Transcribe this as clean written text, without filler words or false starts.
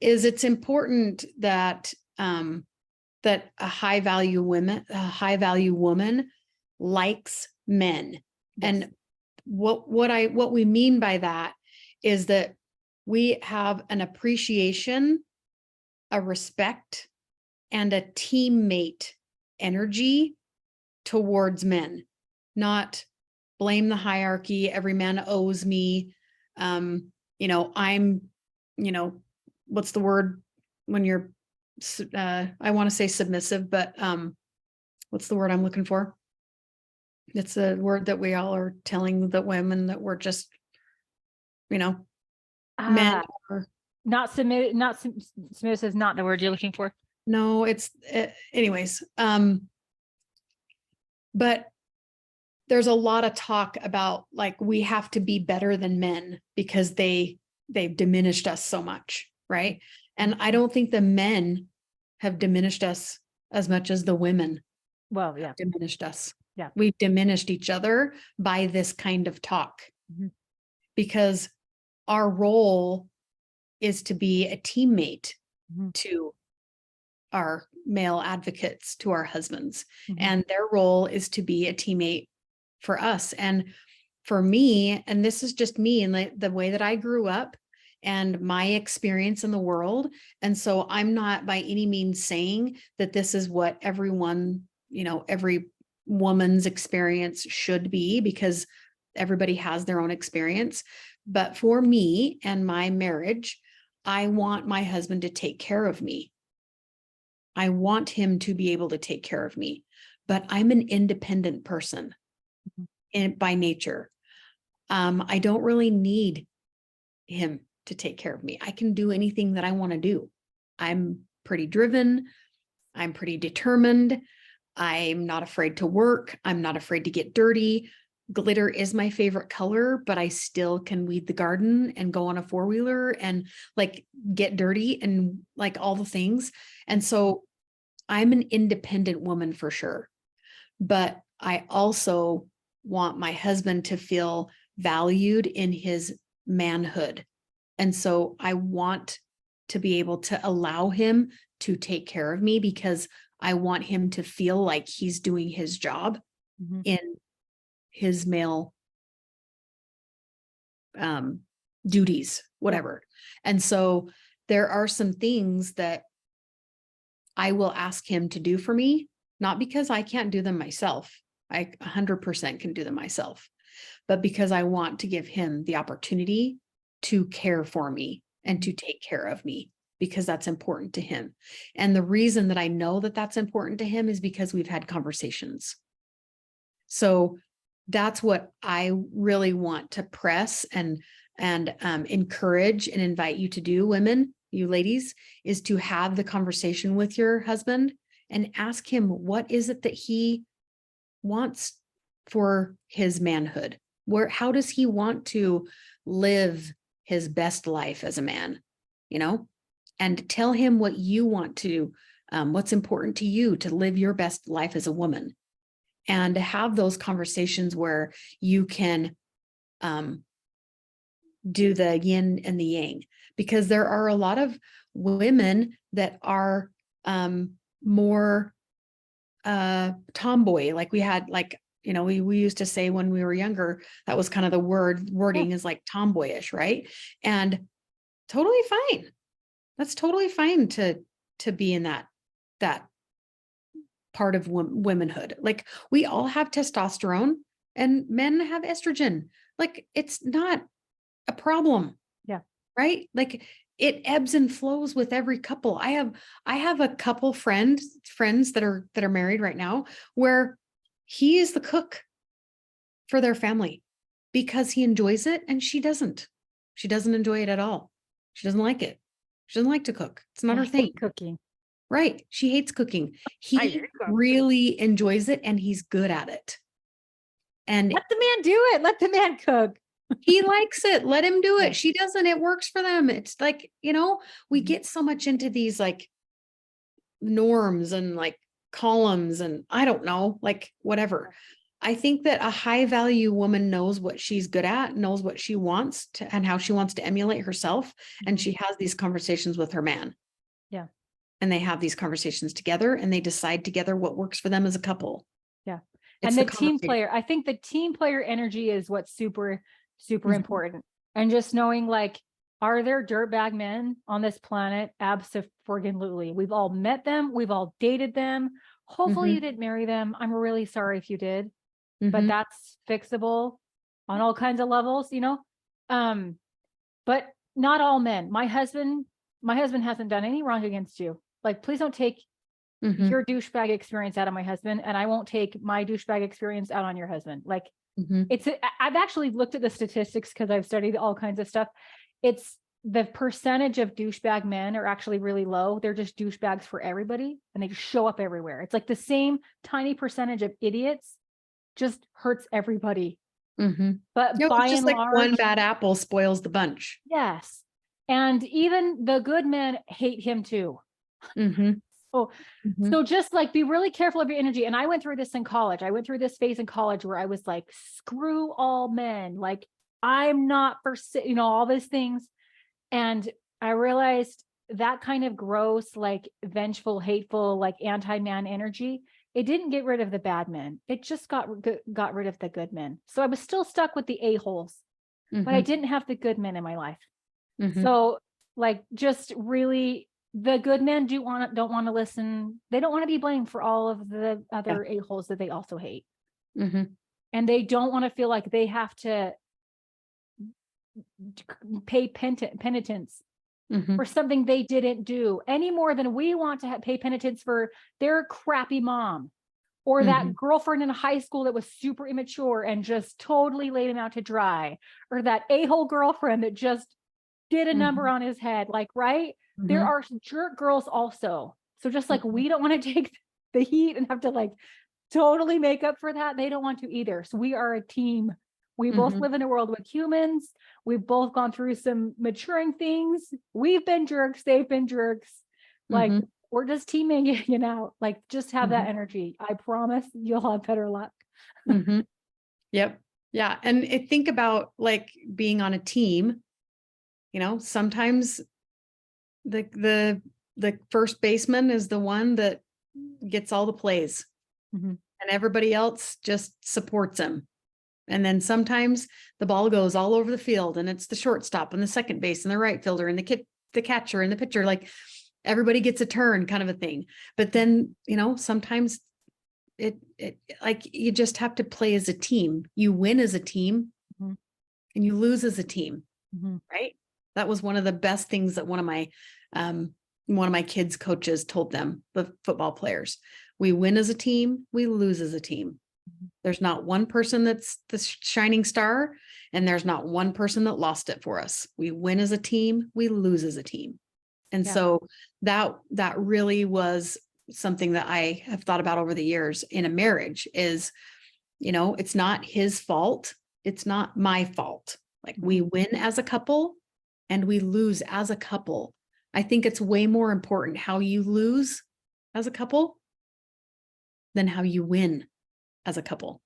is it's important that that a high value woman likes men. Yes. And what we mean by that is that we have an appreciation, a respect, and a teammate energy towards men, not blame the hierarchy. Every man owes me. I'm, what's the word when you're, I want to say submissive, but what's the word I'm looking for? It's a word that we all are telling the women that we're just, men are, not submissive is not the word you're looking for. no, it's anyways. But there's a lot of talk about like we have to be better than men because they've diminished us so much, right? And I don't think the men have diminished us as much as the women have diminished us. Yeah. We've diminished each other by this kind of talk because our role is to be a teammate to our male advocates, to our husbands, and their role is to be a teammate for us. And for me, and this is just me and the way that I grew up and my experience in the world. And so I'm not by any means saying that this is what everyone, every woman's experience should be, because everybody has their own experience. But for me and my marriage, I want my husband to take care of me. I want him to be able to take care of me, but I'm an independent person by nature. I don't really need him to take care of me. I can do anything that I want to do. I'm pretty driven. I'm pretty determined. I'm not afraid to work. I'm not afraid to get dirty. Glitter is my favorite color, but I still can weed the garden and go on a four-wheeler and like get dirty and like all the things. And so I'm an independent woman for sure, but I also want my husband to feel valued in his manhood. And so I want to be able to allow him to take care of me because I want him to feel like he's doing his job in his male duties, whatever. And so there are some things that I will ask him to do for me, not because I can't do them myself. I 100% can do them myself, but because I want to give him the opportunity to care for me and to take care of me, because that's important to him. And the reason that I know that that's important to him is because we've had conversations. So that's what I really want to press and encourage and invite you to do, women, you ladies, is to have the conversation with your husband and ask him, what is it that he wants for his manhood? How does he want to live his best life as a man, and tell him what you want to, what's important to you to live your best life as a woman, and to have those conversations where you can do the yin and the yang, because there are a lot of women that are more tomboy. Like we had we used to say when we were younger, that was kind of the wording is like tomboyish, right? And totally fine. That's totally fine to be in that part of womanhood. Like we all have testosterone and men have estrogen. Like it's not a problem. Yeah. Right? Like it ebbs and flows with every couple. I have a couple friends that are married right now where he is the cook for their family because he enjoys it and she doesn't. She doesn't enjoy it at all. She doesn't like it. She doesn't like to cook. It's not her thing. Cooking. Right. She hates cooking. He really enjoys it and he's good at it. And let the man do it. Let the man cook. He likes it. Let him do it. She doesn't. It works for them. It's like, we get so much into these like norms and like columns and I don't know, like whatever. I think that a high value woman knows what she's good at, knows what she wants to, and how she wants to emulate herself. And she has these conversations with her man. Yeah. And they have these conversations together and they decide together what works for them as a couple. Yeah. It's And the team conversation. player, I think the team player energy is what's super, super Mhm. important. And just knowing like, are there dirtbag men on this planet? Absolutely. We've all met them. We've all dated them. Hopefully you Mhm. didn't marry them. I'm really sorry if you did, but Mhm. that's fixable on all kinds of levels, you know? But not all men. My husband hasn't done any wrong against you. Like, please don't take Mhm. your douchebag experience out of my husband, and I won't take my douchebag experience out on your husband. Like, Mhm. I've actually looked at the statistics because I've studied all kinds of stuff. It's the percentage of douchebag men are actually really low. They're just douchebags for everybody and they just show up everywhere. It's like the same tiny percentage of idiots just hurts everybody. Mhm. But No, by it's just and like one large, bad apple spoils the bunch. yes. And even the good men hate him too. Mhm. Oh, Mhm. so just like be really careful of your energy. And I went through this in college. I went through this phase in college where I was like, screw all men. Like, I'm not for, all these things. And I realized that kind of gross, like vengeful, hateful, like anti-man energy, it didn't get rid of the bad men. It just got rid of the good men. So I was still stuck with the a-holes, but I Mhm. didn't have the good men in my life. Mhm. So like, just really, the good men don't want to listen. They don't want to be blamed for all of the Yeah. other a-holes that they also hate. Mhm. And they don't want to feel like they have to pay penitence Mhm. for something they didn't do any more than we want to pay penitence for their crappy mom or that Mhm. girlfriend in high school that was super immature and just totally laid him out to dry, or that a-hole girlfriend that just did a number Mhm. on his head. Like, right? There Mhm. are jerk girls also. So just like Mhm. we don't want to take the heat and have to like totally make up for that, they don't want to either. So we are a team. We both Mhm. live in a world with humans. We've both gone through some maturing things. We've been jerks. They've been jerks. Like, Mhm. we're just teaming it out. Like, just have that Mhm. energy. I promise you'll have better luck. Mhm. Yep. Yeah. And think about like being on a team, sometimes the first baseman is the one that gets all the plays Mhm. and everybody else just supports him. And then sometimes the ball goes all over the field and it's the shortstop and the second base and the right fielder and the catcher and the pitcher, like everybody gets a turn kind of a thing. But then, sometimes it like you just have to play as a team. You win as a team Mhm. and you lose as a team, Mhm. right? That was one of the best things that one of my kids' coaches told them, the football players. We win as a team, we lose as a team. There's not one person that's the shining star, and there's not one person that lost it for us. We win as a team, we lose as a team. And Yeah. so that really was something that I have thought about over the years in a marriage is, it's not his fault. It's not my fault. Like we win as a couple and we lose as a couple. I think it's way more important how you lose as a couple than how you win as a couple.